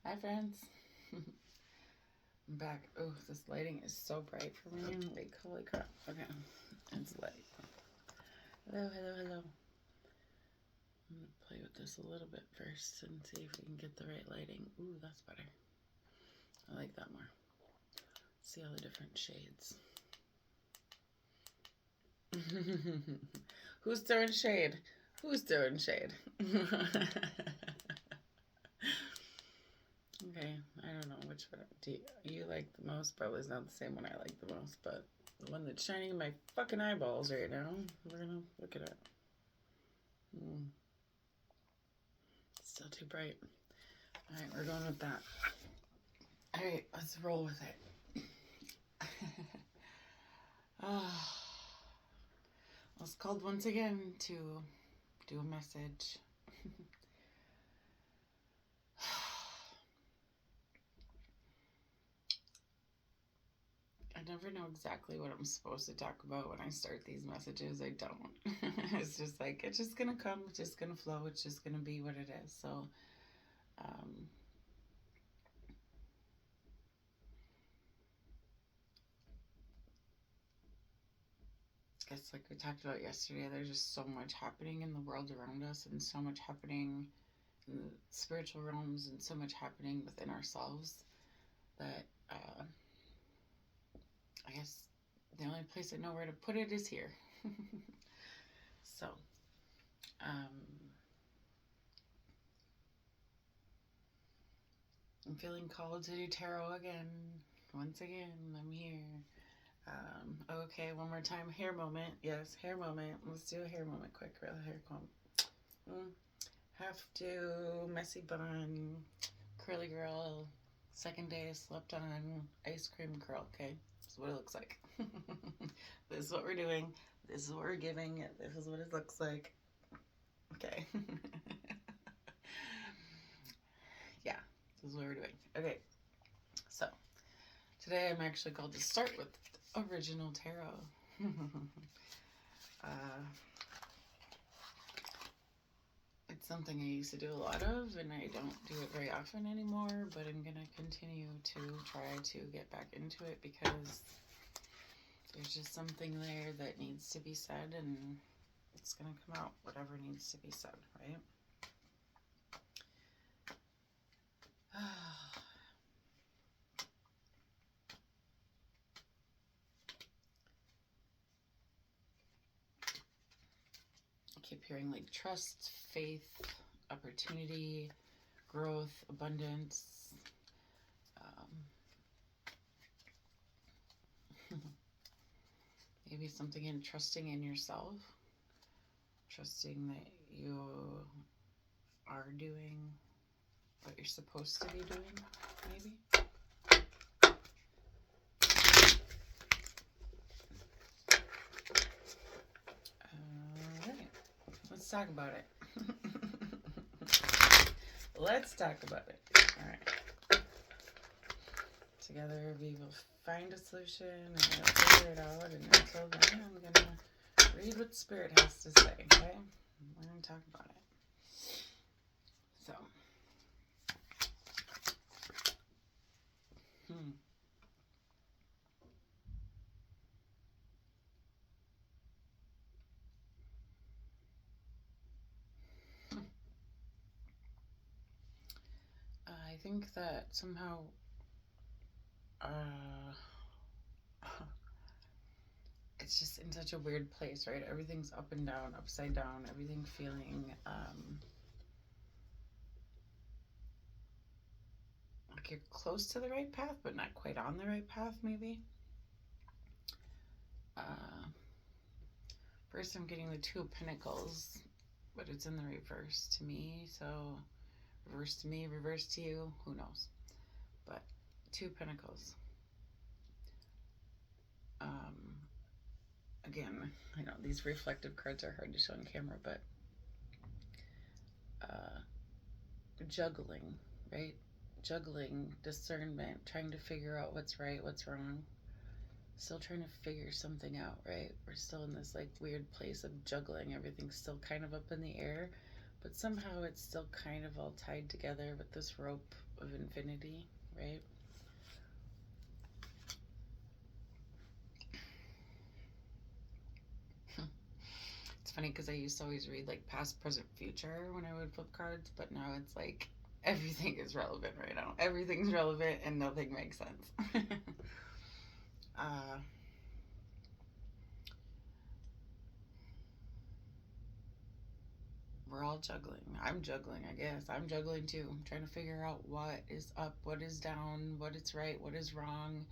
Hi, friends. I'm back. Oh, this lighting is so bright for me. Like, holy crap. Okay, it's light. Hello, hello, hello. I'm going to play with this a little bit first and see if we can get the right lighting. Ooh, that's better. I like that more. See all the different shades. Who's throwing shade? Who's throwing shade? Okay, I don't know which one do you like the most. Probably is not the same one I like the most, but the one that's shining in my fucking eyeballs right now. We're gonna look at it. Still too bright. Alright, we're going with that. Alright, let's roll with it. I was called once again to do a message. I never know exactly what I'm supposed to talk about when I start these messages. I don't. It's just like, it's just gonna come, it's just gonna flow, it's just gonna be what it is. So, it's like we talked about yesterday, there's just so much happening in the world around us, and so much happening in the spiritual realms, and so much happening within ourselves that I guess the only place I know where to put it is here. So, I'm feeling called to do tarot again. Once again, I'm here. Okay, one more time. Hair moment. Yes, hair moment. Let's do a hair moment quick. Real hair comb. Have to. Messy bun. Curly girl. Second day slept on. Ice cream curl. Okay, this is what it looks like. This is what we're doing. This is what we're giving. This is what it looks like. Okay. Yeah, this is what we're doing. Okay, so today I'm actually called to start with original tarot. It's something I used to do a lot of, and I don't do it very often anymore, but I'm going to continue to try to get back into it because there's just something there that needs to be said, and it's going to come out, whatever needs to be said, right? I keep hearing like trust, faith, opportunity, growth, abundance. Maybe something in trusting in yourself, trusting that you are doing what you're supposed to be doing, maybe. Alright, let's talk about it. Let's talk about it. Alright. Together we will find a solution and we'll figure it out, and until then I'm gonna read what Spirit has to say, okay? We're gonna talk about it. So. I think that somehow it's just in such a weird place, right? Everything's up and down, upside down, everything feeling like you're close to the right path, but not quite on the right path, maybe. First, I'm getting the Two of Pentacles, but it's in the reverse to me, so reverse to me, reverse to you, who knows? But Two of Pentacles. Again, I know these reflective cards are hard to show on camera, but juggling, right? Juggling, discernment, trying to figure out what's right, what's wrong. Still trying to figure something out, right? We're still in this like weird place of juggling. Everything's still kind of up in the air, but somehow it's still kind of all tied together with this rope of infinity, right? It's funny because I used to always read like past, present, future when I would flip cards, but now it's like everything is relevant right now. Everything's relevant and nothing makes sense. uh, we're all juggling. I'm juggling, I guess. I'm juggling too. I'm trying to figure out what is up, what is down, what is right, what is wrong,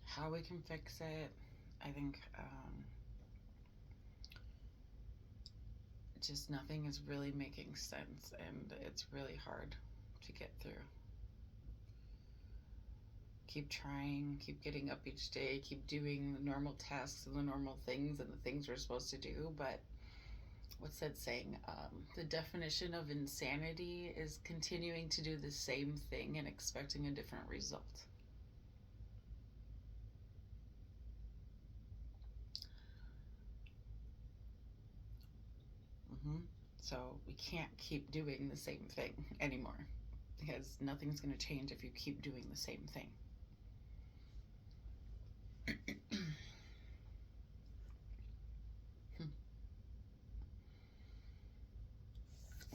how we can fix it. I think just nothing is really making sense, and it's really hard to get through. Keep trying, keep getting up each day, keep doing the normal tasks and the normal things and the things we're supposed to do. But what's that saying? The definition of insanity is continuing to do the same thing and expecting a different result. Mm-hmm. So we can't keep doing the same thing anymore because nothing's going to change if you keep doing the same thing.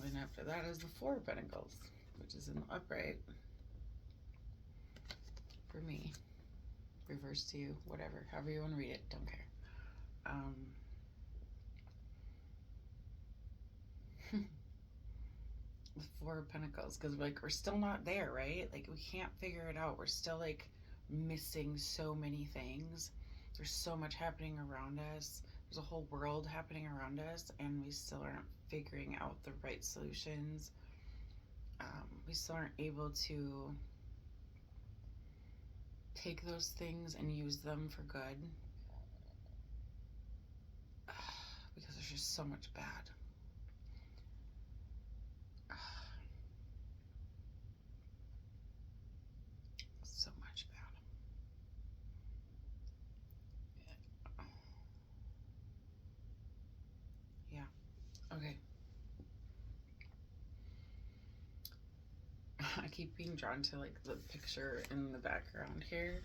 And after that is the Four of Pentacles, which is in the upright for me. Reverse to you, whatever, however you want to read it, don't care. The Four of Pentacles, because like we're still not there, right? Like we can't figure it out. We're still like missing so many things. There's so much happening around us. There's a whole world happening around us, and we still aren't figuring out the right solutions. We still aren't able to take those things and use them for good because there's just so much bad. So much bad. Yeah. Okay. I keep being drawn to like the picture in the background here.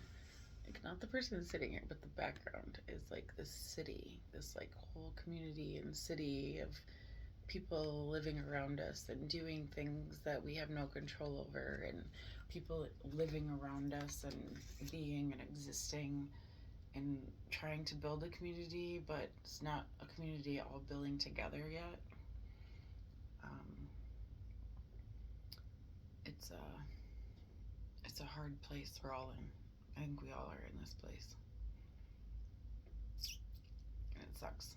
Like not the person sitting here, but the background is like this city, this like whole community and city of people living around us and doing things that we have no control over, and people living around us and being and existing and trying to build a community, but it's not a community all building together yet. It's a hard place we're all in. I think we all are in this place. And it sucks.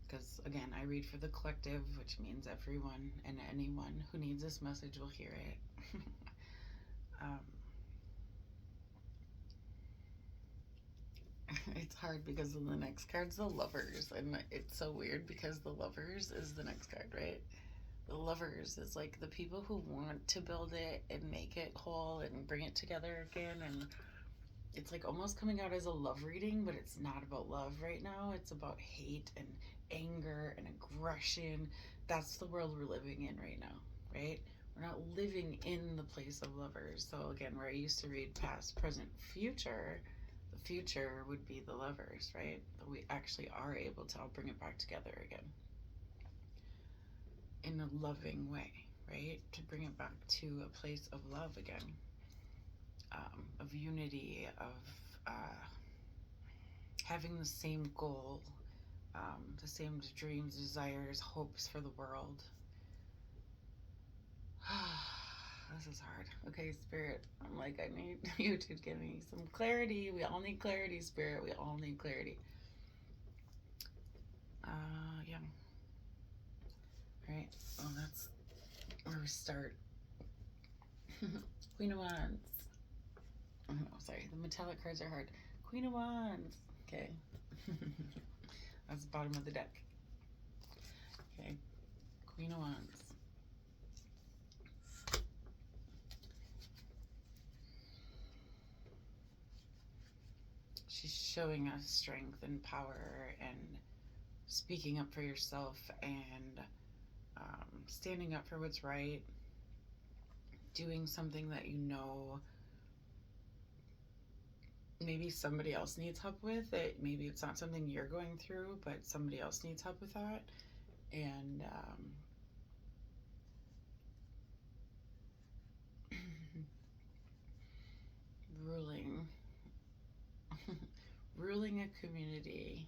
Because, again, I read for the collective, which means everyone and anyone who needs this message will hear it. It's hard because the next card's the Lovers. And it's so weird because the Lovers is the next card, right? The Lovers is like the people who want to build it and make it whole and bring it together again. And it's like almost coming out as a love reading, but it's not about love right now. It's about hate and anger and aggression. That's the world we're living in right now, right? We're not living in the place of Lovers. So again, where I used to read past, present, future, the future would be the Lovers, right? But we actually are able to all bring it back together again in a loving way, right? To bring it back to a place of love again, of unity, of having the same goal, the same dreams, desires, hopes for the world. This is hard. Okay, Spirit, I'm like, I need you to give me some clarity. We all need clarity, Spirit. We all need clarity. Yeah. All right. Well, that's where we start. Queen of Wands. Oh, sorry. The metallic cards are hard. Queen of Wands. Okay. That's the bottom of the deck. Okay. Queen of Wands. She's showing us strength and power and speaking up for yourself and standing up for what's right, doing something that you know maybe somebody else needs help with it. Maybe it's not something you're going through, but somebody else needs help with that. And ruling, ruling a community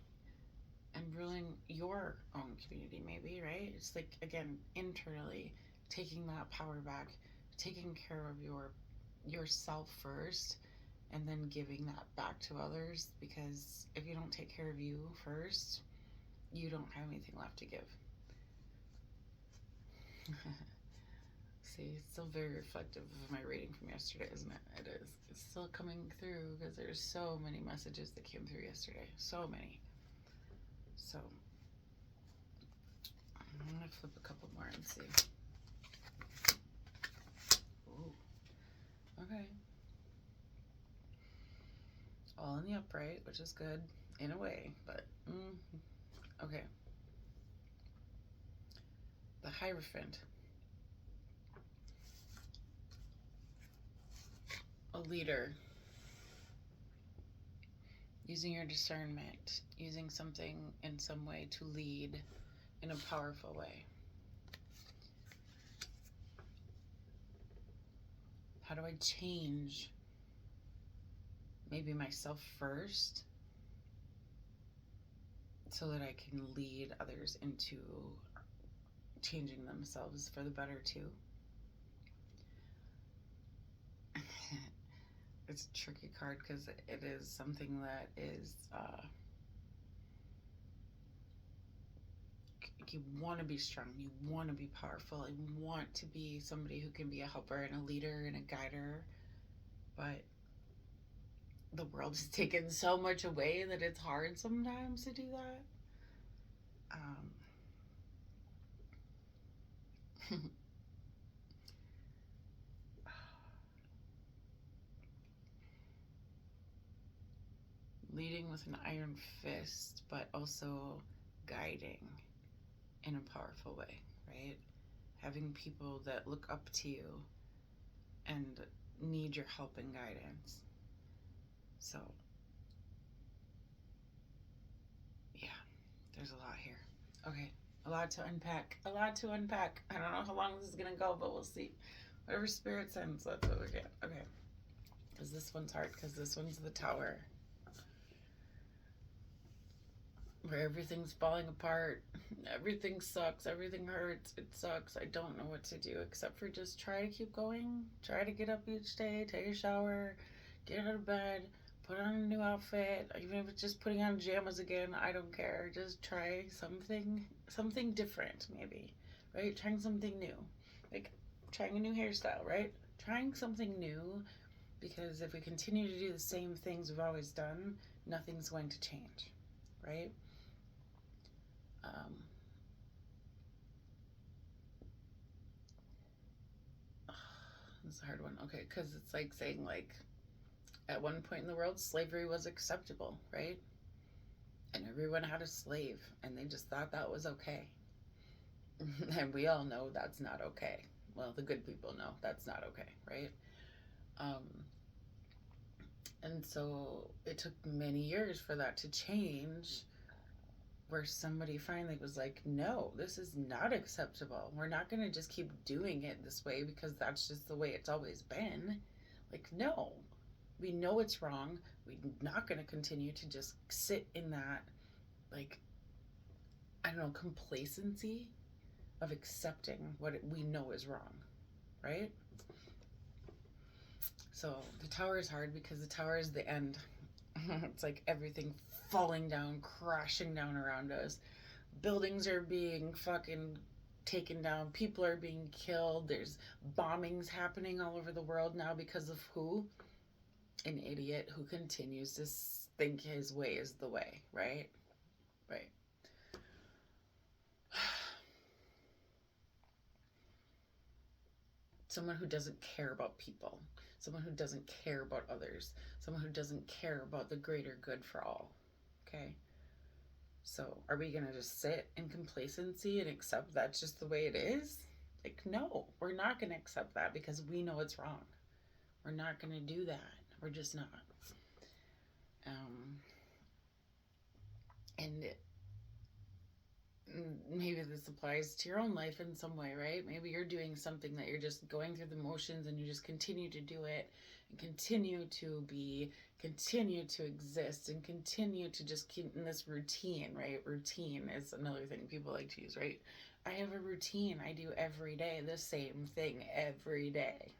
and ruling your own community, maybe, right? It's like, again, internally taking that power back, taking care of yourself first, and then giving that back to others, because if you don't take care of you first, you don't have anything left to give. See, it's still very reflective of my reading from yesterday, isn't it? It is. It's still coming through because there's so many messages that came through yesterday. So many. So, I'm going to flip a couple more and see. Ooh. Okay. All in the upright, which is good in a way, but okay. The Hierophant. A leader. Using your discernment, using something in some way to lead in a powerful way. How do I change maybe myself first so that I can lead others into changing themselves for the better too? It's a tricky card because it is something that is you want to be strong, you want to be powerful, you want to be somebody who can be a helper and a leader and a guider, but the world has taken so much away that it's hard sometimes to do that. Leading with an iron fist, but also guiding in a powerful way, right? Having people that look up to you and need your help and guidance. So, yeah, there's a lot here. Okay, a lot to unpack. A lot to unpack. I don't know how long this is going to go, but we'll see. Whatever spirit sends, that's what we get. Okay. Because this one's hard, because this one's the Tower. Where everything's falling apart, everything sucks, everything hurts, it sucks, I don't know what to do except for just try to keep going, try to get up each day, take a shower, get out of bed, put on a new outfit, even if it's just putting on pajamas again, I don't care, just try something different maybe, right? Trying something new, like trying a new hairstyle, right? Trying something new, because if we continue to do the same things we've always done, nothing's going to change, right? This is a hard one. Okay, because it's like saying, like, at one point in the world, slavery was acceptable, right? And everyone had a slave, and they just thought that was okay. And we all know that's not okay. Well, the good people know that's not okay, right? And so it took many years for that to change, where somebody finally was like, no, this is not acceptable. We're not going to just keep doing it this way because that's just the way it's always been. Like, no, we know it's wrong. We're not going to continue to just sit in that, like, I don't know, complacency of accepting what we know is wrong, right? So the Tower is hard because the Tower is the end. It's like everything falling down, crashing down around us. Buildings are being fucking taken down. People are being killed. There's bombings happening all over the world now because of who? An idiot who continues to think his way is the way, right? Right. Someone who doesn't care about people. Someone who doesn't care about others. Someone who doesn't care about the greater good for all. Okay? So, are we going to just sit in complacency and accept that's just the way it is? Like, no, we're not going to accept that because we know it's wrong. We're not going to do that. We're just not. Um, and maybe this applies to your own life in some way, right? Maybe you're doing something that you're just going through the motions and you just continue to do it and continue to be, continue to exist and continue to just keep in this routine, right? Routine is another thing people like to use, right? I have a routine I do every day, the same thing every day,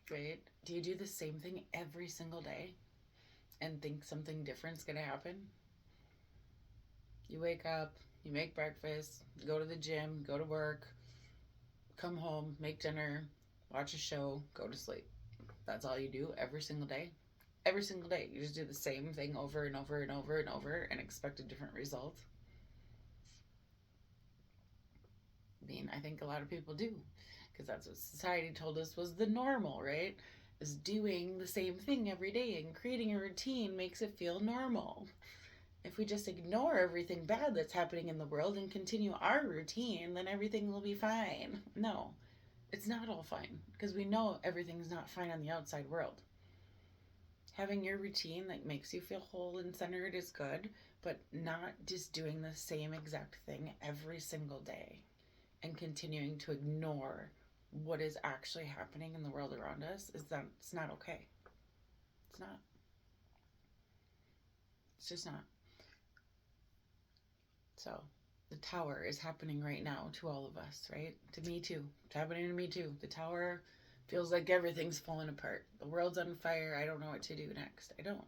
right? Do you do the same thing every single day and think something different's gonna happen? You wake up, you make breakfast, go to the gym, go to work, come home, make dinner, watch a show, go to sleep. That's all you do every single day. Every single day. You just do the same thing over and over and over and over and expect a different result. I mean, I think a lot of people do because that's what society told us was the normal, right? Is doing the same thing every day and creating a routine makes it feel normal. If we just ignore everything bad that's happening in the world and continue our routine, then everything will be fine. No, it's not all fine because we know everything's not fine on the outside world. Having your routine that makes you feel whole and centered is good, but not just doing the same exact thing every single day and continuing to ignore what is actually happening in the world around us is that it's not okay. It's not. It's just not. So the tower is happening right now to all of us, right? To me too. It's happening to me too. The tower feels like everything's falling apart. The world's on fire. I don't know what to do next. I don't.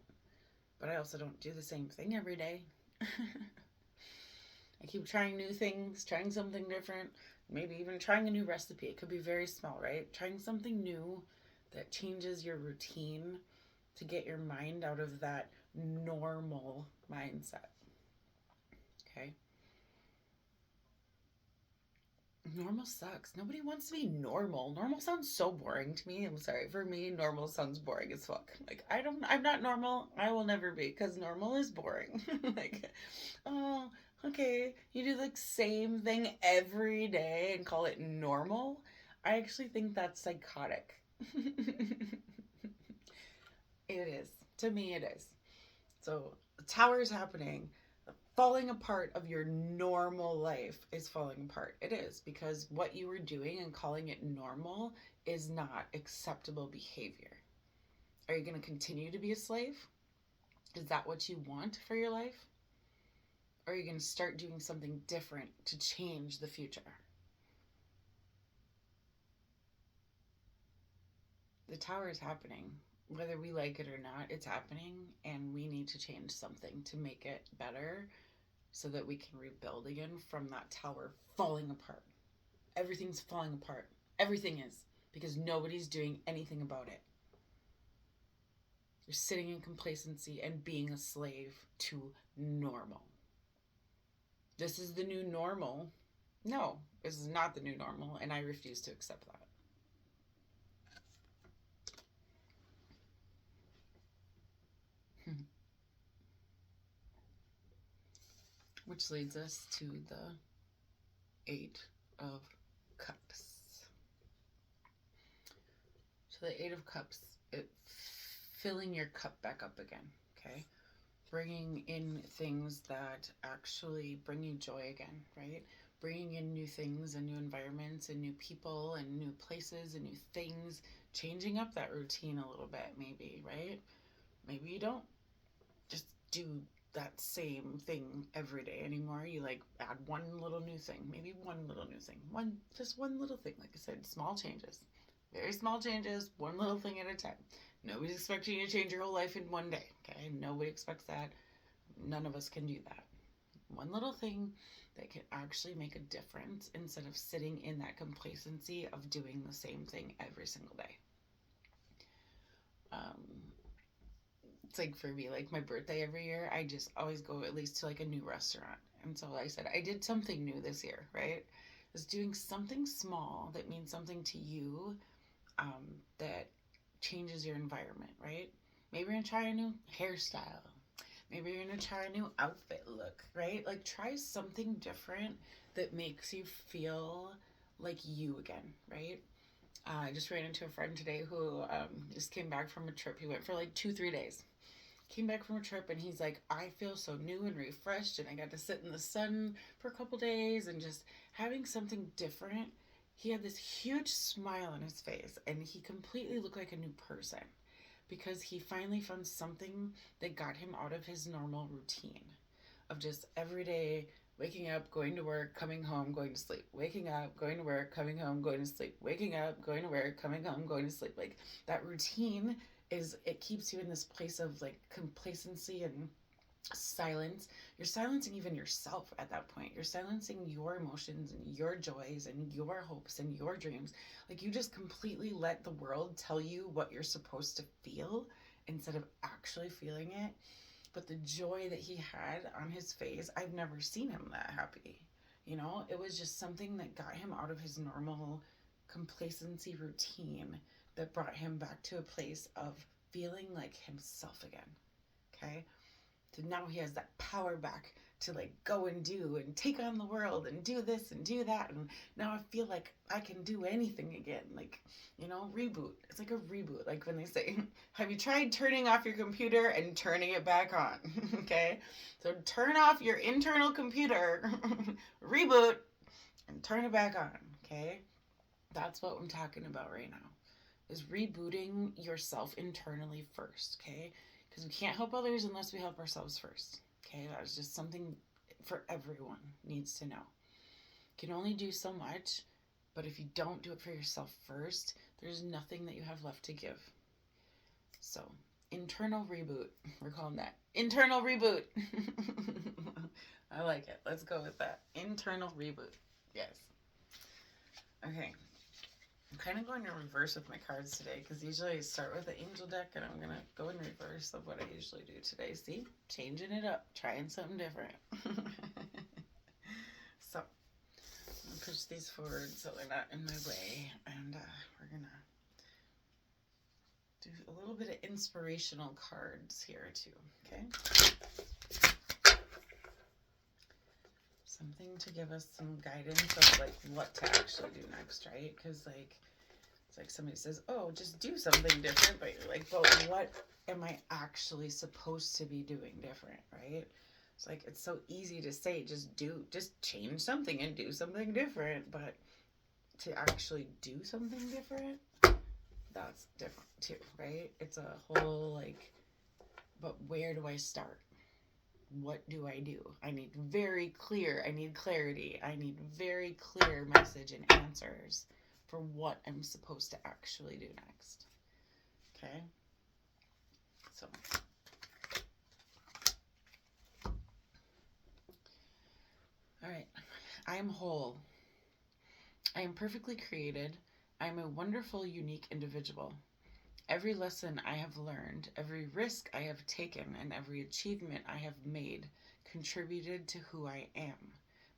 But I also don't do the same thing every day. I keep trying new things, trying something different, maybe even trying a new recipe. It could be very small, right? Trying something new that changes your routine to get your mind out of that normal mindset. Okay? Normal sucks. Nobody wants to be normal. Normal sounds so boring to me. I'm sorry. For me, normal sounds boring as fuck. Like, I'm not normal. I will never be because normal is boring. Like, oh, okay. You do the same thing every day and call it normal. I actually think that's psychotic. It is. To me, it is. So, the tower is happening. Falling apart of your normal life is falling apart. It is because what you were doing and calling it normal is not acceptable behavior. Are you going to continue to be a slave? Is that what you want for your life? Or are you going to start doing something different to change the future? The tower is happening. Whether we like it or not, it's happening, and we need to change something to make it better so that we can rebuild again from that tower falling apart. Everything's falling apart. Everything is. Because nobody's doing anything about it. You're sitting in complacency and being a slave to normal. This is the new normal. No, this is not the new normal, and I refuse to accept that. Which leads us to the Eight of Cups. So the Eight of Cups, filling your cup back up again, okay? Bringing in things that actually bring you joy again, right? Bringing in new things and new environments and new people and new places and new things, changing up that routine a little bit, maybe, right? Maybe you don't just do that same thing every day anymore. You like add one little new thing, maybe one little new thing, just one little thing. Like I said, small changes, very small changes, one little thing at a time. Nobody's expecting you to change your whole life in one day, okay? Nobody expects that. None of us can do that. One little thing that can actually make a difference instead of sitting in that complacency of doing the same thing every single day. It's like for me, like my birthday every year, I just always go at least to like a new restaurant. And so like I said, I did something new this year, right? Just doing something small that means something to you, that changes your environment, right? Maybe you're gonna try a new hairstyle. Maybe you're gonna try a new outfit look, right? Like try something different that makes you feel like you again, right? I just ran into a friend today who just came back from a trip. He went for like 2, 3 days. Came back from a trip and he's like, I feel so new and refreshed, and I got to sit in the sun for a couple days and just having something different. He had this huge smile on his face and he completely looked like a new person because he finally found something that got him out of his normal routine of just every day waking up, going to work, coming home, going to sleep, waking up, going to work, coming home, going to sleep, waking up, going to work, coming home, going to sleep. Like that routine is, it keeps you in this place of like complacency and silence. You're silencing even yourself at that point. You're silencing your emotions and your joys and your hopes and your dreams. Like you just completely let the world tell you what you're supposed to feel instead of actually feeling it. But the joy that he had on his face, I've never seen him that happy. You know, it was just something that got him out of his normal complacency routine that brought him back to a place of feeling like himself again. Okay? So now he has that power back to like go and do and take on the world and do this and do that. And now I feel like I can do anything again. Like, you know, reboot. It's like a reboot. Like when they say, have you tried turning off your computer and turning it back on? Okay. So turn off your internal computer, reboot, and turn it back on. Okay. That's what I'm talking about right now, is rebooting yourself internally first. Okay. Because we can't help others unless we help ourselves first. Okay, that is just something for everyone needs to know. You can only do so much, but if you don't do it for yourself first, there's nothing that you have left to give. So, internal reboot. We're calling that internal reboot. I like it. Let's go with that. Internal reboot. Yes. Okay. I'm kind of going in reverse with my cards today because usually I start with the angel deck and I'm going to go in reverse of what I usually do today. See? Changing it up. Trying something different. So, I'm going to push these forward so they're not in my way. And we're going to do a little bit of inspirational cards here too. Okay? Something to give us some guidance of like what to actually do next, right? Because like, it's like somebody says, oh, just do something different, but you're like, well, what am I actually supposed to be doing different, right? It's like, it's so easy to say, just change something and do something different, but to actually do something different, that's different too, right? It's a whole like, but where do I start? What do I do? I need clarity. I need very clear message and answers for what I'm supposed to actually do next. Okay? So, all right. I am whole. I am perfectly created. I am a wonderful, unique individual. Every lesson I have learned, every risk I have taken, and every achievement I have made contributed to who I am.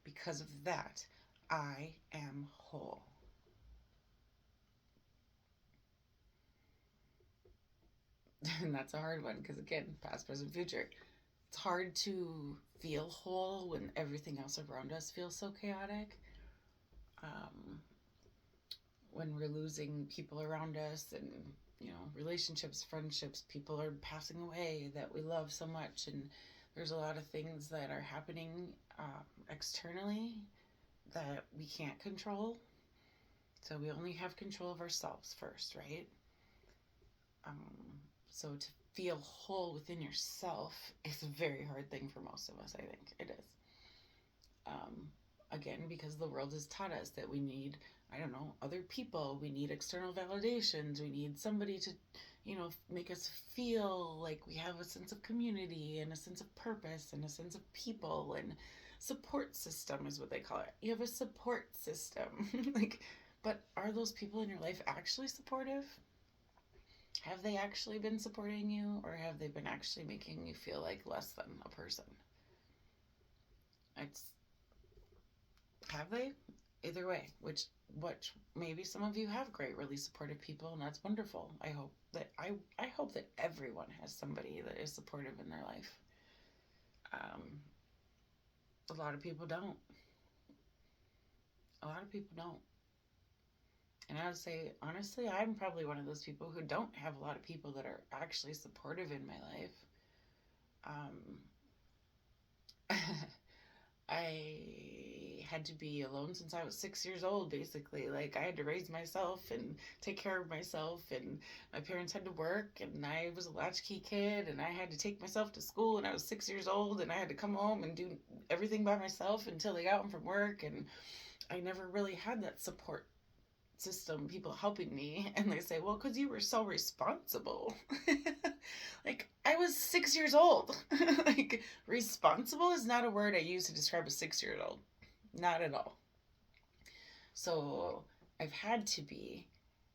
Because of that, I am whole. And that's a hard one because, again, past, present, future. It's hard to feel whole when everything else around us feels so chaotic. When we're losing people around us and, you know, relationships, friendships, people are passing away that we love so much. And there's a lot of things that are happening externally that we can't control. So we only have control of ourselves first, right? So to feel whole within yourself is a very hard thing for most of us, I think. It is. Again, because the world has taught us that we need, I don't know, other people. We need external validations. We need somebody to, you know, make us feel like we have a sense of community and a sense of purpose and a sense of people, and support system is what they call it. You have a support system. Like, but are those people in your life actually supportive? Have they actually been supporting you, or have they been actually making you feel like less than a person? It's, have they? Either way, which maybe some of you have great, really supportive people, and that's wonderful. I hope that everyone has somebody that is supportive in their life. A lot of people don't. A lot of people don't. And I would say, honestly, I'm probably one of those people who don't have a lot of people that are actually supportive in my life. I had to be alone since I was 6 years old, basically. Like, I had to raise myself and take care of myself, and my parents had to work, and I was a latchkey kid, and I had to take myself to school, and I was 6 years old, and I had to come home and do everything by myself until they got home from work, and I never really had that support system, people helping me. And they say, well, because you were so responsible. Like, I was 6 years old. Like, responsible is not a word I use to describe a 6 year old, not at all. So I've had to be,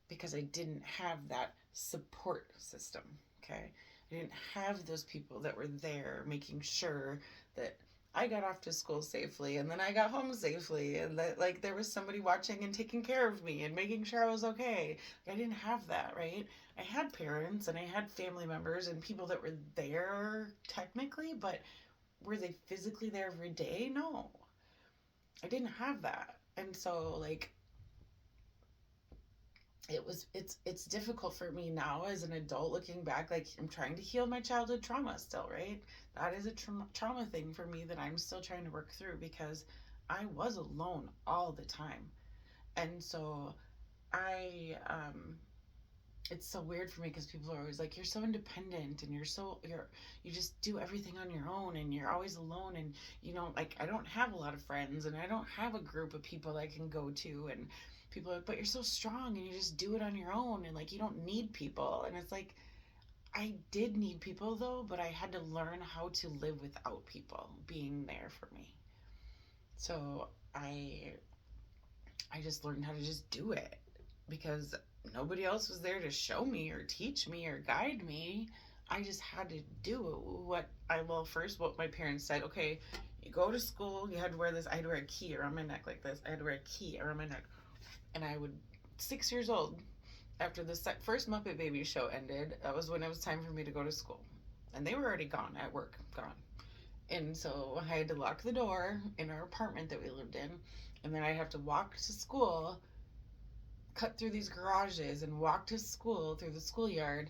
because I didn't have that support system. Okay, I didn't have those people that were there making sure that I got off to school safely, and then I got home safely, and that, like, there was somebody watching and taking care of me and making sure I was okay. I didn't have that, right? I had parents and I had family members and people that were there technically, but were they physically there every day? No. I didn't have that. And so, like, it's difficult for me now as an adult looking back. Like, I'm trying to heal my childhood trauma still, right? That is a trauma thing for me that I'm still trying to work through, because I was alone all the time. And so I it's so weird for me, because people are always like, you're so independent, and you just do everything on your own, and you're always alone, and like, I don't have a lot of friends, and I don't have a group of people I can go to. And people are like, but you're so strong, and you just do it on your own, and like, you don't need people. And it's like, I did need people though, but I had to learn how to live without people being there for me. So I just learned how to just do it, because nobody else was there to show me or teach me or guide me. I just had to do what my parents said. Okay, you go to school, you had to wear this. I had to wear a key around my neck like this. I had to wear a key around my neck. And I would, 6 years old, after the first Muppet Baby show ended, that was when it was time for me to go to school. And they were already gone at work, gone. And so I had to lock the door in our apartment that we lived in. And then I'd have to walk to school, cut through these garages, and walk to school through the schoolyard,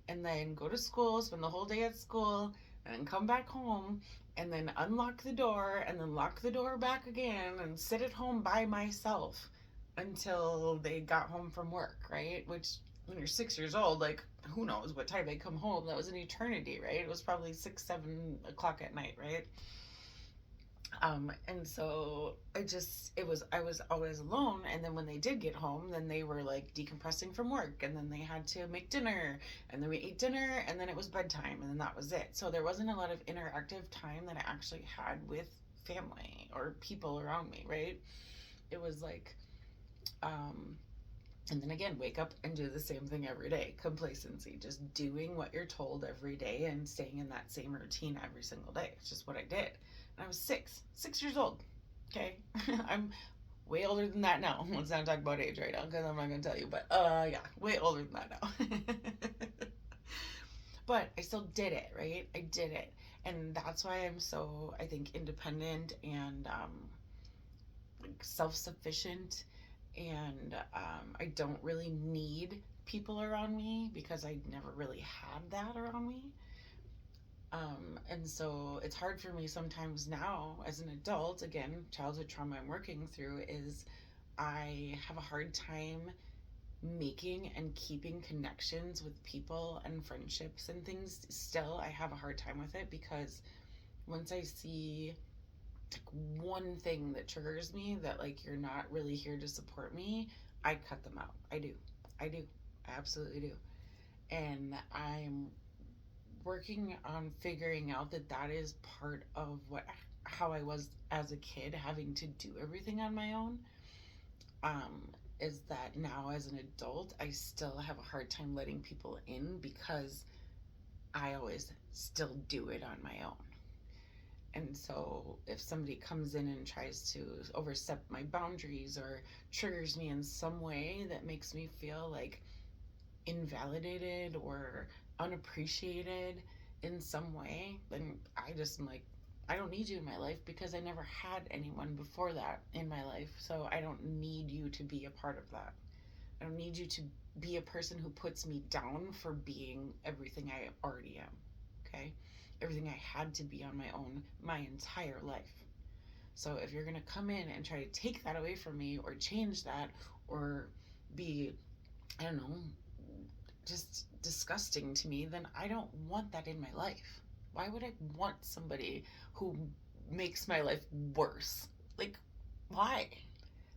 and then go to school, spend the whole day at school, and then come back home, and then unlock the door, and then lock the door back again, and sit at home by myself until they got home from work, right? Which, when you're 6 years old, like, who knows what time they come home? That was an eternity, right? It was probably 6, 7 o'clock at night, right? And so I was always alone. And then when they did get home, then they were like decompressing from work, and then they had to make dinner, and then we ate dinner, and then it was bedtime, and then that was it. So there wasn't a lot of interactive time that I actually had with family or people around me, right? It was like, and then again, wake up and do the same thing every day. Complacency, just doing what you're told every day and staying in that same routine every single day. It's just what I did. And I was 6 years old. Okay. I'm way older than that now. Let's not talk about age right now, because I'm not going to tell you. But yeah, way older than that now. But I still did it, right? I did it. And that's why I'm so, I think, independent and like, self-sufficient, and I don't really need people around me, because I never really had that around me. And so it's hard for me sometimes now as an adult. Again, childhood trauma I'm working through is I have a hard time making and keeping connections with people and friendships and things. Still, I have a hard time with it, because once I see like one thing that triggers me, that like, you're not really here to support me, I cut them out. I do. I absolutely do. And I'm working on figuring out that that is part of how I was as a kid, having to do everything on my own. Um, is that now as an adult, I still have a hard time letting people in, because I always still do it on my own. And so if somebody comes in and tries to overstep my boundaries or triggers me in some way that makes me feel like invalidated or unappreciated in some way, then I just am like, I don't need you in my life, because I never had anyone before that in my life. So I don't need you to be a part of that. I don't need you to be a person who puts me down for being everything I already am. Okay? Everything I had to be on my own my entire life. So if you're going to come in and try to take that away from me or change that or be, I don't know, just disgusting to me, then I don't want that in my life. Why would I want somebody who makes my life worse? Like, why?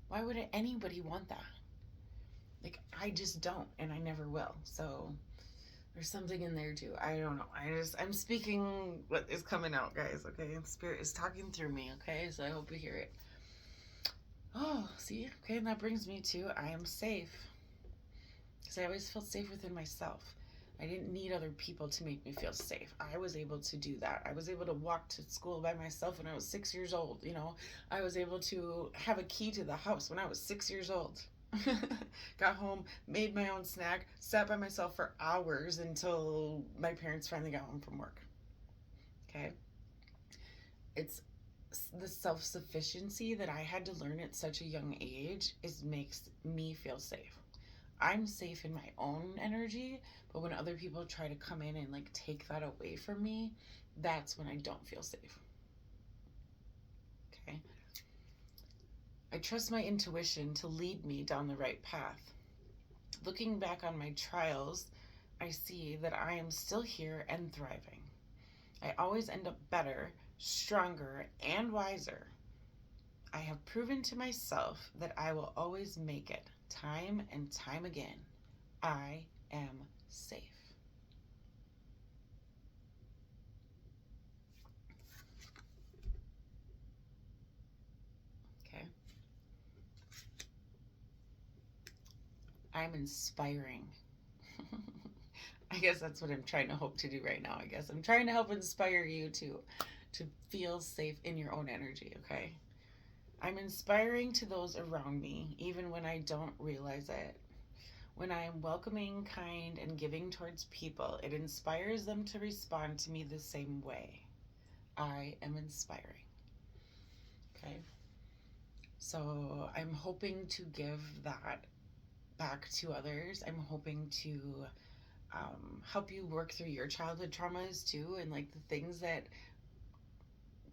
Why would anybody want that? Like, I just don't, and I never will. So there's something in there too. I don't know. I'm speaking what is coming out, guys, okay? Spirit is talking through me, okay? So I hope you hear it. Oh, see? Okay, and that brings me to I am safe. Because I always felt safe within myself. I didn't need other people to make me feel safe. I was able to do that. I was able to walk to school by myself when I was 6 years old. You know, I was able to have a key to the house when I was 6 years old. Got home, made my own snack, sat by myself for hours until my parents finally got home from work. Okay? It's the self-sufficiency that I had to learn at such a young age makes me feel safe. I'm safe in my own energy, but when other people try to come in and like take that away from me, that's when I don't feel safe. Okay? I trust my intuition to lead me down the right path. Looking back on my trials, I see that I am still here and thriving. I always end up better, stronger, and wiser. I have proven to myself that I will always make it, time and time again. I am safe. Okay? I'm inspiring. I guess that's what I'm trying to hope to do right now. I guess I'm trying to help inspire you to feel safe in your own energy, okay? I'm inspiring to those around me, even when I don't realize it. When I am welcoming, kind, and giving towards people, it inspires them to respond to me the same way. I am inspiring. Okay? So I'm hoping to give that back to others. I'm hoping to help you work through your childhood traumas too, and like the things that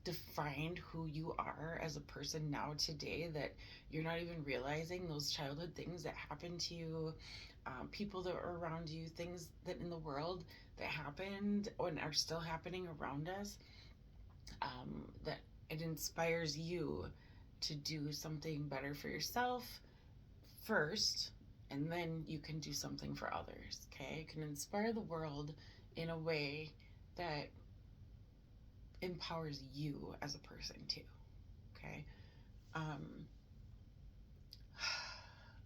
defined who you are as a person now today that you're not even realizing, those childhood things that happened to you, people that are around you, things that in the world that happened and are still happening around us, that it inspires you to do something better for yourself first, and then you can do something for others. Okay, you can inspire the world in a way that empowers you as a person too. Okay,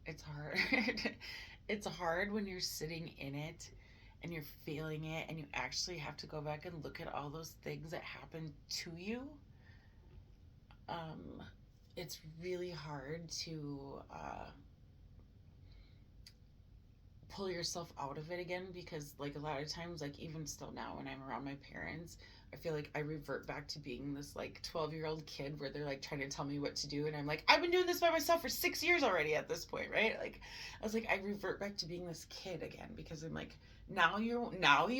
it's hard. It's hard when you're sitting in it and you're feeling it and you actually have to go back and look at all those things that happened to you. It's really hard to pull yourself out of it again, because like a lot of times, like even still now when I'm around my parents, I feel like I revert back to being this like 12-year-old kid where they're like trying to tell me what to do, and I'm like, I've been doing this by myself for 6 years already at this point, right? Like I was like, I revert back to being this kid again, because I'm like, now you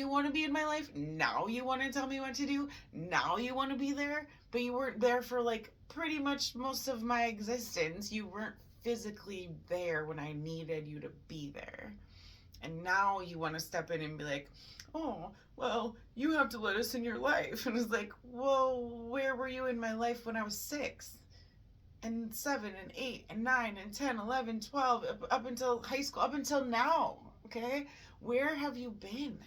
want to be in my life, now you want to tell me what to do, now you want to be there, but you weren't there for like pretty much most of my existence. You weren't physically there when I needed you to be there. And now you want to step in and be like, oh, well, you have to let us in your life. And it's like, well, where were you in my life when I was 6 and 7 and 8 and 9 and 10, 11, 12, up until high school, up until now, okay? Where have you been?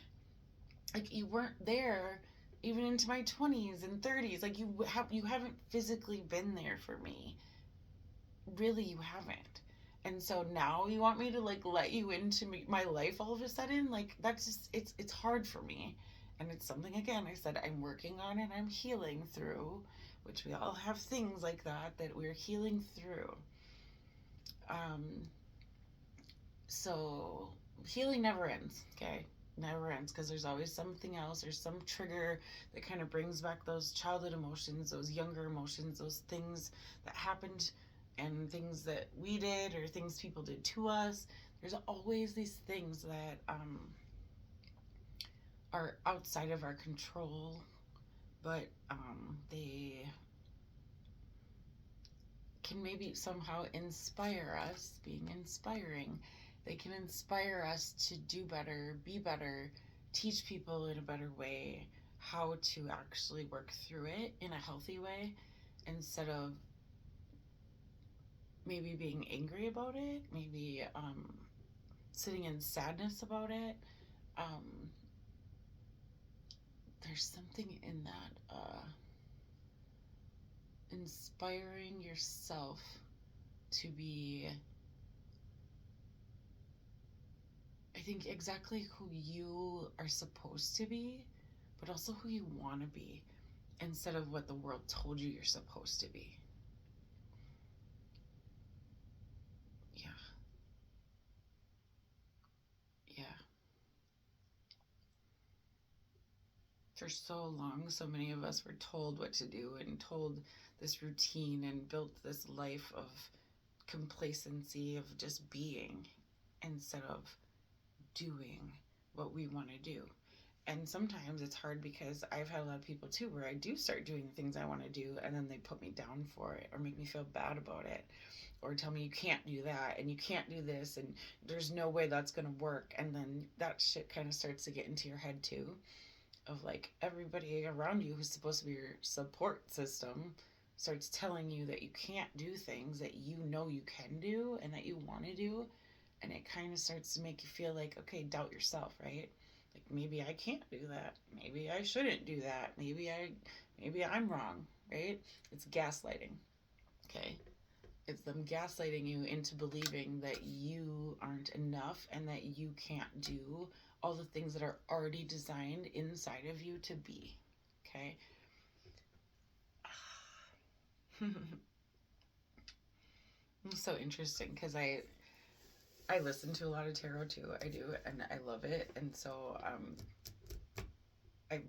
Like, you weren't there even into my 20s and 30s. Like, you haven't physically been there for me. Really, you haven't. And so now you want me to like let you into my life all of a sudden? Like that's just, it's hard for me. And it's something, again, I said I'm working on and I'm healing through, which we all have things like that we're healing through. So healing never ends, okay? Never ends, because there's always something else. There's some trigger that kind of brings back those childhood emotions, those younger emotions, those things that happened and things that we did or things people did to us There's always these things that are outside of our control, but they can maybe somehow inspire us, being inspiring. They can inspire us to do better, be better, teach people in a better way how to actually work through it in a healthy way instead of maybe being angry about it, maybe sitting in sadness about it. Um, there's something in that inspiring yourself to be, I think, exactly who you are supposed to be, but also who you want to be instead of what the world told you you're supposed to be. Yeah. Yeah. For so long, so many of us were told what to do and told this routine and built this life of complacency, of just being instead of doing what we want to do. And sometimes it's hard because I've had a lot of people too where I do start doing the things I want to do and then they put me down for it or make me feel bad about it or tell me you can't do that and you can't do this and there's no way that's going to work. And then that shit kind of starts to get into your head too, of like everybody around you who's supposed to be your support system starts telling you that you can't do things that you know you can do and that you want to do, and it kind of starts to make you feel like, okay, doubt yourself, right? Like maybe I can't do that, maybe I shouldn't do that, maybe I'm wrong, right? It's gaslighting. Okay, it's them gaslighting you into believing that you aren't enough and that you can't do all the things that are already designed inside of you to be. Okay. It's so interesting because I listen to a lot of tarot too. I do, and I love it. And so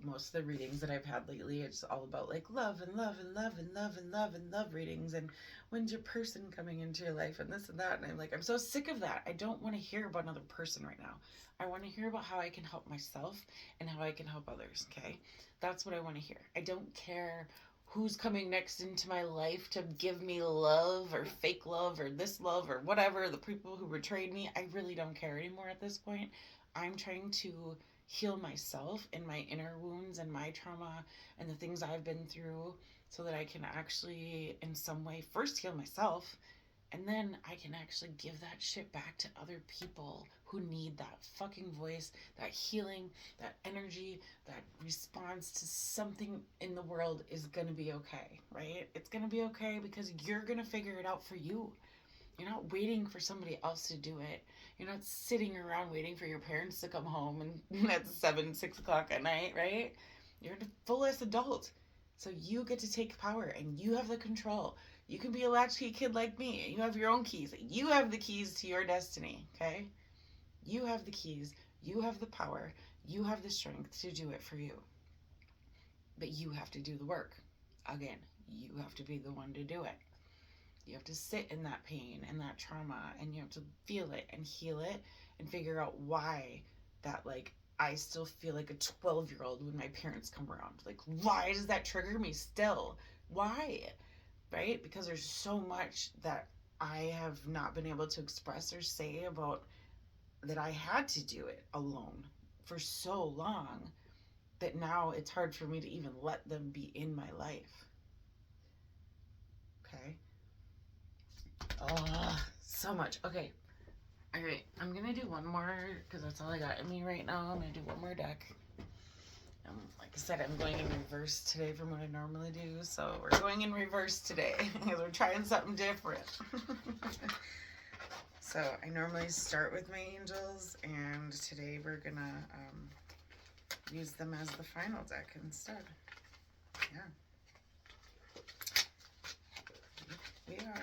most of the readings that I've had lately, it's all about like love and love and love and love and love and love readings and when's your person coming into your life and this and that. And I'm like, I'm so sick of that. I don't want to hear about another person right now. I want to hear about how I can help myself and how I can help others. Okay. That's what I want to hear. I don't care who's coming next into my life to give me love or fake love or this love or whatever, the people who betrayed me. I really don't care anymore at this point. I'm trying to heal myself and my inner wounds and my trauma and the things I've been through so that I can actually in some way first heal myself, and then I can actually give that shit back to other people who need that fucking voice, that healing, that energy, that response to something in the world is gonna be okay, right? It's gonna be okay because you're gonna figure it out for you. You're not waiting for somebody else to do it. You're not sitting around waiting for your parents to come home and at 7, 6 o'clock at night, right? You're the fullest adult. So you get to take power and you have the control. You can be a latchkey kid like me. You have your own keys. You have the keys to your destiny, okay? You have the keys. You have the power. You have the strength to do it for you. But you have to do the work. Again, you have to be the one to do it. You have to sit in that pain and that trauma and you have to feel it and heal it and figure out why that, like, I still feel like a 12-year-old when my parents come around. Like, why does that trigger me still? Why? Right? Because there's so much that I have not been able to express or say about that I had to do it alone for so long that now it's hard for me to even let them be in my life. Okay? Oh, so much. Okay. All right. I'm going to do one more because that's all I got in me right now. I'm going to do one more deck. Like I said, I'm going in reverse today from what I normally do. So we're going in reverse today because we're trying something different. So I normally start with my angels, and today we're going to use them as the final deck instead. Yeah. We are.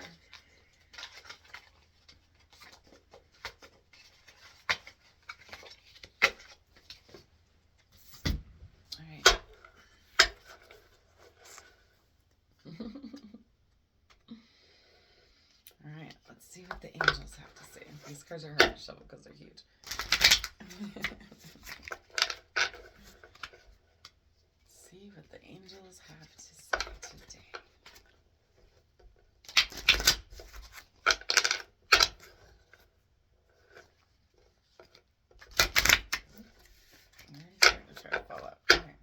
All right, let's see what the angels have to say. These cards are hard to shuffle because they're huge. See what the angels have to say today. I'm starting to try to fall out. All right.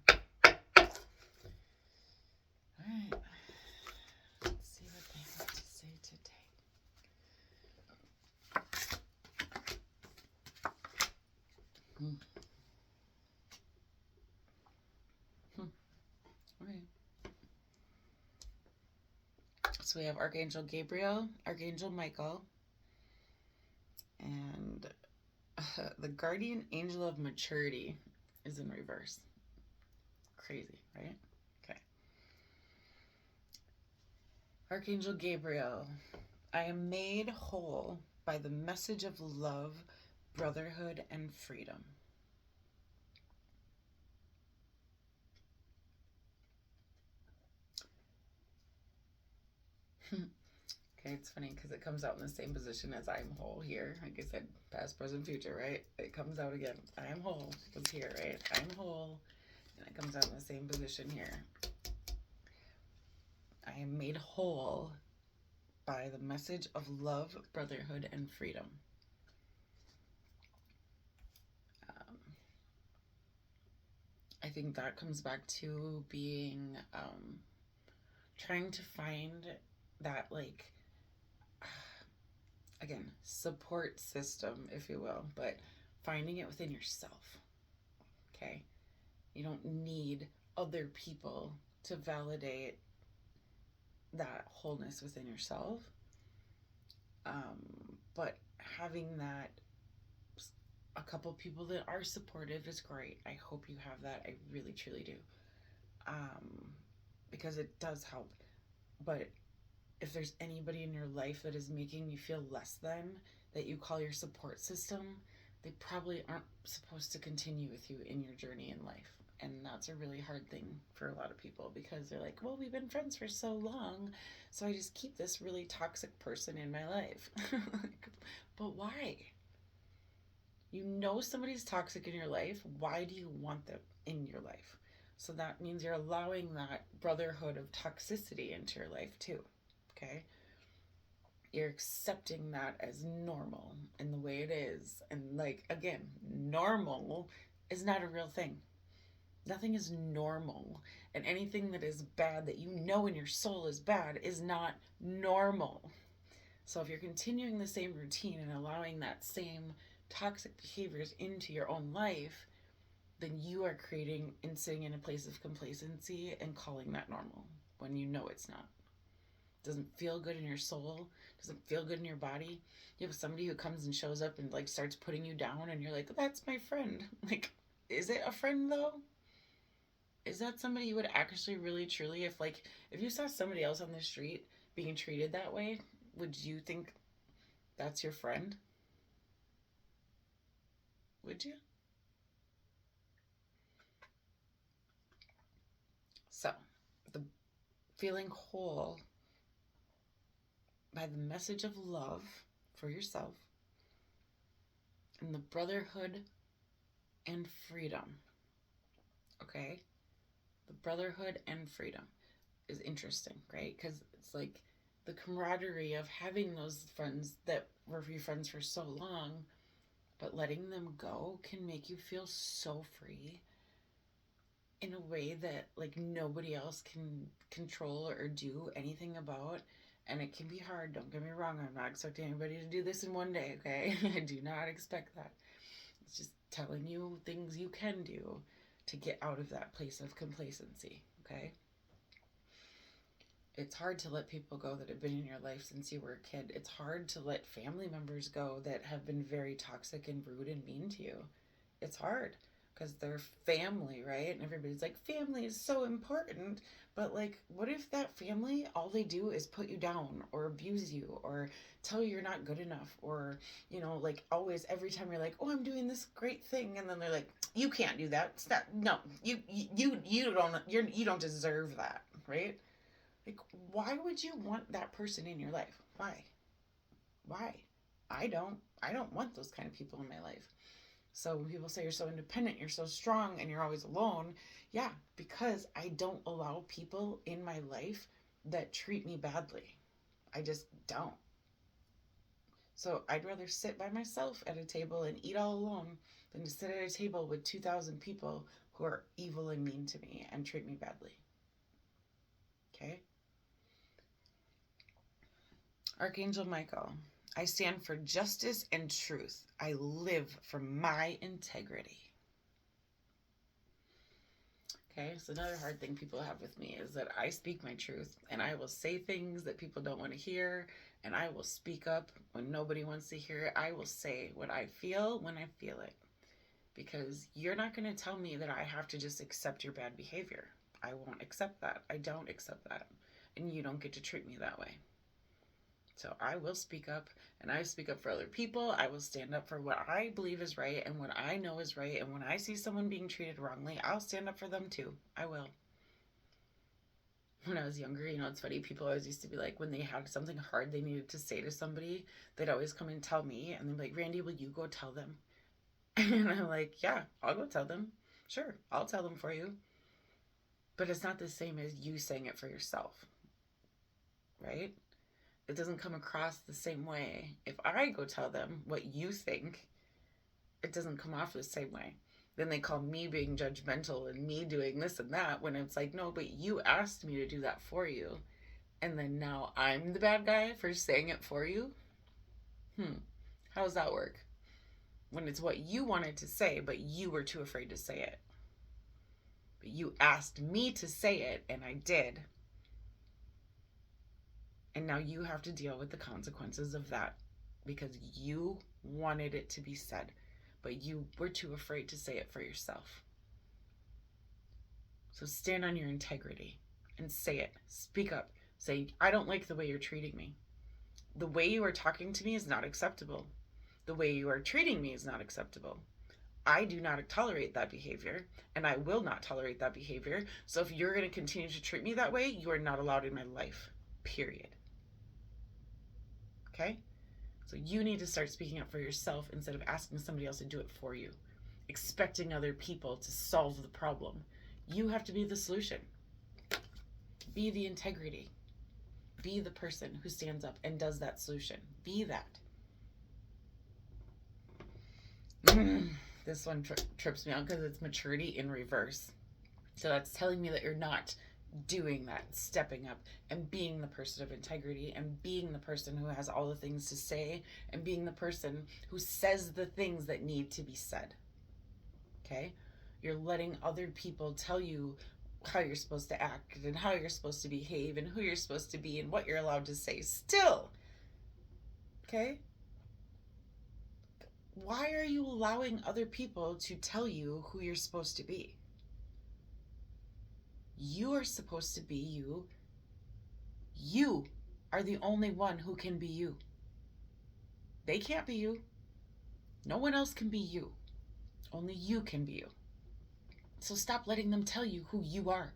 Let's see what they have to say today. Okay. So we have Archangel Gabriel, Archangel Michael, and the guardian angel of maturity is in reverse. Crazy, right? Okay. Archangel Gabriel, I am made whole by the message of love, brotherhood, and freedom. Okay, it's funny because it comes out in the same position as I'm whole here. Like I said, past, present, future, right? It comes out again. I am whole was here, right? I'm whole. And it comes out in the same position here. I am made whole by the message of love, brotherhood, and freedom. I think that comes back to being, trying to find that, like, again, support system, if you will, but finding it within yourself, okay? You don't need other people to validate that wholeness within yourself. But having that, a couple people that are supportive is great. I hope you have that. I really, truly do. Because it does help. But if there's anybody in your life that is making you feel less than, that you call your support system, they probably aren't supposed to continue with you in your journey in life. And that's a really hard thing for a lot of people because they're like, well, we've been friends for so long, so I just keep this really toxic person in my life. But why? You know somebody's toxic in your life. Why do you want them in your life? So that means you're allowing that brotherhood of toxicity into your life too. Okay? You're accepting that as normal and the way it is. And like, again, normal is not a real thing. Nothing is normal. And anything that is bad that you know in your soul is bad is not normal. So if you're continuing the same routine and allowing that same toxic behaviors into your own life, then you are creating and sitting in a place of complacency and calling that normal when you know it's not. It doesn't feel good in your soul, doesn't feel good in your body. You have somebody who comes and shows up and like starts putting you down and you're like, that's my friend. Like, is it a friend though? Is that somebody you would actually really truly, if you saw somebody else on the street being treated that way, would you think that's your friend? Would you? So, the feeling whole by the message of love for yourself and the brotherhood and freedom. Okay? The brotherhood and freedom is interesting, right? Because it's like the camaraderie of having those friends that were your friends for so long, but letting them go can make you feel so free in a way that like nobody else can control or do anything about. And it can be hard, don't get me wrong. I'm not expecting anybody to do this in one day, okay? I do not expect that. It's just telling you things you can do to get out of that place of complacency, okay? It's hard to let people go that have been in your life since you were a kid. It's hard to let family members go that have been very toxic and rude and mean to you. It's hard because they're family, right? And everybody's like, family is so important. But like, what if that family, all they do is put you down or abuse you or tell you you're not good enough or, like always, every time you're like, oh, I'm doing this great thing. And then they're like, you can't do that. It's not, no, you don't deserve that, right? Like, why would you want that person in your life? Why? I don't. I don't want those kind of people in my life. So when people say you're so independent, you're so strong, and you're always alone, yeah, because I don't allow people in my life that treat me badly. I just don't. So I'd rather sit by myself at a table and eat all alone than to sit at a table with 2,000 people who are evil and mean to me and treat me badly. Okay? Archangel Michael, I stand for justice and truth. I live for my integrity. Okay, so another hard thing people have with me is that I speak my truth, and I will say things that people don't want to hear, and I will speak up when nobody wants to hear it. I will say what I feel when I feel it, because you're not going to tell me that I have to just accept your bad behavior. I won't accept that. I don't accept that, and you don't get to treat me that way. So I will speak up, and I speak up for other people. I will stand up for what I believe is right and what I know is right. And when I see someone being treated wrongly, I'll stand up for them too. I will. When I was younger, it's funny, people always used to be like, when they had something hard they needed to say to somebody, they'd always come and tell me, and they'd be like, Randy, will you go tell them? And I'm like, yeah, I'll go tell them. Sure, I'll tell them for you. But it's not the same as you saying it for yourself, right? It doesn't come across the same way. If I go tell them what you think, it doesn't come off the same way. Then they call me being judgmental and me doing this and that, when it's like, no, but you asked me to do that for you. And then now I'm the bad guy for saying it for you? How does that work? When it's what you wanted to say, but you were too afraid to say it. But you asked me to say it, and I did. And now you have to deal with the consequences of that, because you wanted it to be said, but you were too afraid to say it for yourself. So stand on your integrity and say it. Speak up. Say, I don't like the way you're treating me. The way you are talking to me is not acceptable. The way you are treating me is not acceptable. I do not tolerate that behavior, and I will not tolerate that behavior. So if you're going to continue to treat me that way, you are not allowed in my life. Period. Okay? So you need to start speaking up for yourself instead of asking somebody else to do it for you, expecting other people to solve the problem. You have to be the solution. Be the integrity. Be the person who stands up and does that solution. Be that. This one trips me out because it's maturity in reverse. So that's telling me that you're not doing that, stepping up and being the person of integrity and being the person who has all the things to say and being the person who says the things that need to be said. Okay? You're letting other people tell you how you're supposed to act and how you're supposed to behave and who you're supposed to be and what you're allowed to say still. Okay? Why are you allowing other people to tell you who you're supposed to be? You are supposed to be you. You are the only one who can be you. They can't be you. No one else can be you. Only you can be you. So stop letting them tell you who you are.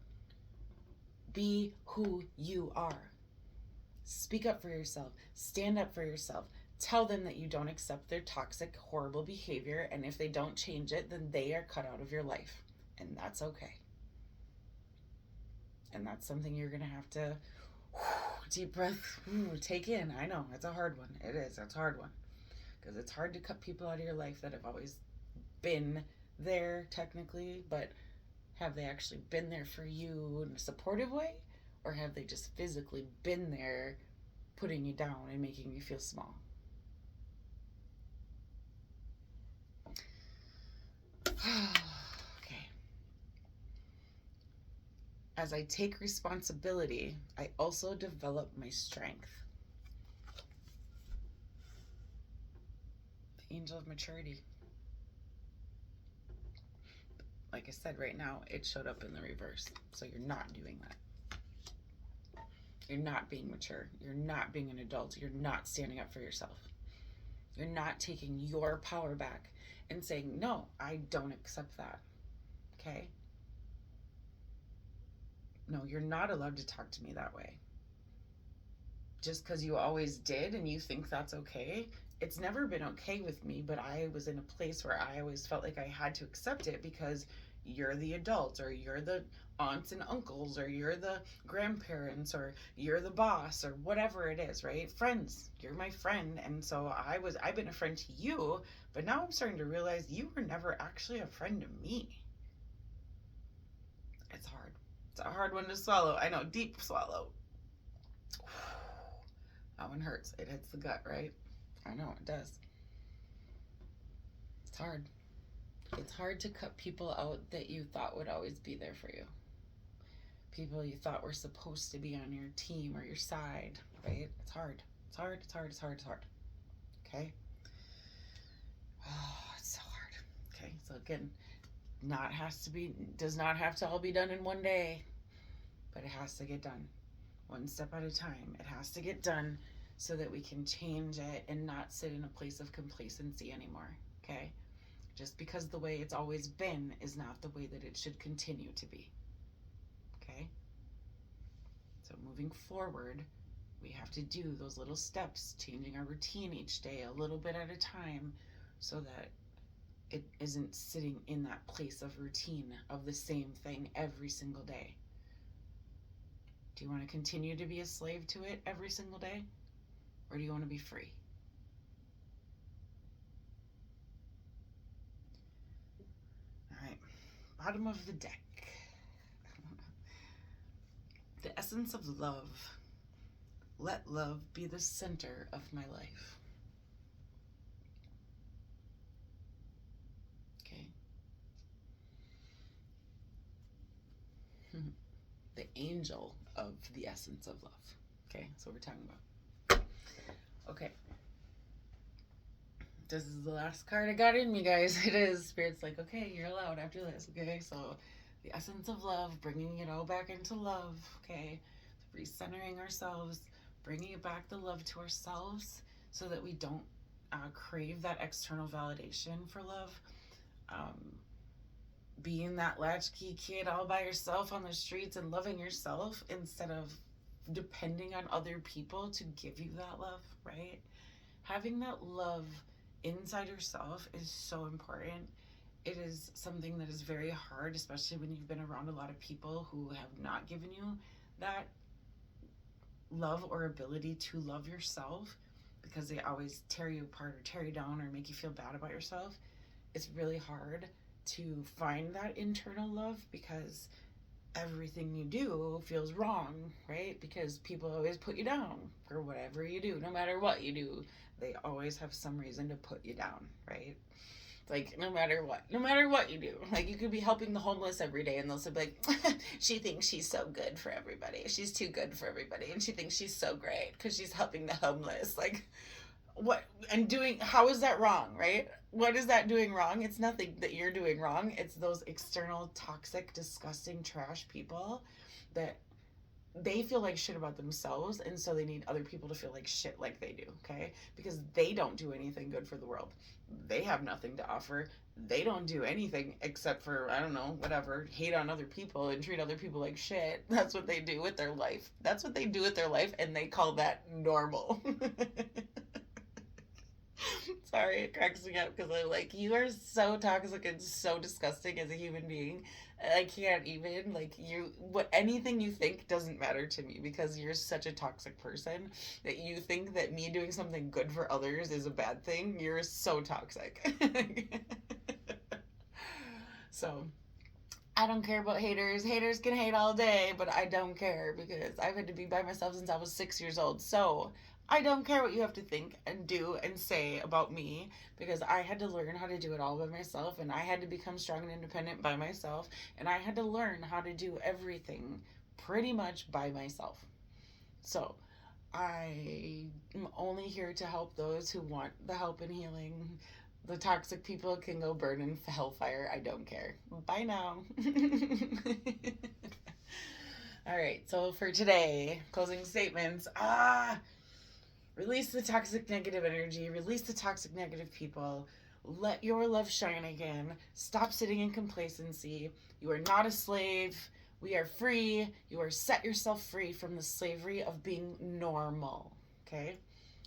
Be who you are. Speak up for yourself. Stand up for yourself. Tell them that you don't accept their toxic, horrible behavior, and if they don't change it, then they are cut out of your life. And that's okay. And that's something you're going to have to deep breath, take in. I know, it's a hard one. It is. It's a hard one. Because it's hard to cut people out of your life that have always been there, technically, but have they actually been there for you in a supportive way? Or have they just physically been there putting you down and making you feel small? Okay. As I take responsibility, I also develop my strength. The angel of maturity. Like I said, right now, it showed up in the reverse. So you're not doing that. You're not being mature. You're not being an adult. You're not standing up for yourself. You're not taking your power back and saying, no, I don't accept that. Okay? No, you're not allowed to talk to me that way. Just because you always did and you think that's okay, it's never been okay with me, but I was in a place where I always felt like I had to accept it because you're the adult, or you're the aunts and uncles, or you're the grandparents, or you're the boss, or whatever it is, right? Friends, you're my friend. And so I've been a friend to you, but now I'm starting to realize you were never actually a friend to me. It's hard. It's a hard one to swallow. I know, deep swallow. That one hurts. It hits the gut, right? I know, it does. It's hard. It's hard to cut people out that you thought would always be there for you. People you thought were supposed to be on your team or your side, right? It's hard. It's hard. It's hard. It's hard. It's hard. Okay? Oh, it's so hard. Okay, so again, does not have to all be done in one day, but it has to get done one step at a time. It has to get done so that we can change it and not sit in a place of complacency anymore. Okay? Just because the way it's always been is not the way that it should continue to be. Okay? So moving forward, we have to do those little steps, changing our routine each day a little bit at a time, so that it isn't sitting in that place of routine of the same thing every single day. Do you want to continue to be a slave to it every single day? Or do you want to be free? All right, bottom of the deck. The essence of love. Let love be the center of my life. Okay. The angel of the essence of love. Okay, that's what we're talking about. Okay. This is the last card I got in me, guys. It is. Spirit's like, okay, you're allowed after this. Okay, so the essence of love, bringing it all back into love. Okay, recentering ourselves, bringing it back, the love to ourselves, so that we don't crave that external validation for love. Being that latchkey kid all by yourself on the streets and loving yourself instead of depending on other people to give you that love, right? Having that love inside yourself is so important. It is something that is very hard, especially when you've been around a lot of people who have not given you that love or ability to love yourself, because they always tear you apart or tear you down or make you feel bad about yourself. It's really hard to find that internal love, because everything you do feels wrong, right? Because people always put you down for whatever you do. No matter what you do, they always have some reason to put you down, right? Like, no matter what you do. Like, you could be helping the homeless every day, and they'll say, like, she thinks she's so good for everybody. She's too good for everybody, and she thinks she's so great because she's helping the homeless. Like, what? And how is that wrong, right? What is that doing wrong? It's nothing that you're doing wrong. It's those external, toxic, disgusting, trash people that they feel like shit about themselves, and so they need other people to feel like shit like they do, okay? Because they don't do anything good for the world. They have nothing to offer. They don't do anything except for, I don't know, whatever, hate on other people and treat other people like shit. That's what they do with their life. That's what they do with their life, and they call that normal. Sorry, it cracks me up because I'm like, you are so toxic and so disgusting as a human being. I can't even, like, anything you think doesn't matter to me, because you're such a toxic person that you think that me doing something good for others is a bad thing. You're so toxic. So, I don't care about haters. Haters can hate all day, but I don't care, because I've had to be by myself since I was 6 years old. So, I don't care what you have to think and do and say about me, because I had to learn how to do it all by myself, and I had to become strong and independent by myself, and I had to learn how to do everything pretty much by myself. So I am only here to help those who want the help and healing. The toxic people can go burn in hellfire. I don't care. Bye now. All right, so for today, closing statements. Release the toxic negative energy. Release the toxic negative people. Let your love shine again. Stop sitting in complacency. You are not a slave. We are free. You are set yourself free from the slavery of being normal. Okay?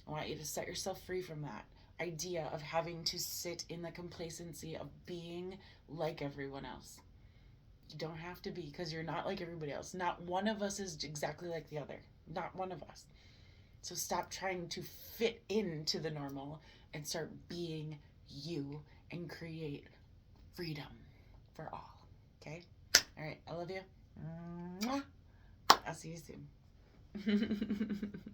I want you to set yourself free from that. idea of having to sit in the complacency of being like everyone else. You don't have to be, because you're not like everybody else. Not one of us is exactly like the other. Not one of us. So stop trying to fit into the normal and start being you and create freedom for all. Okay? All right. I love you. Mwah. I'll see you soon.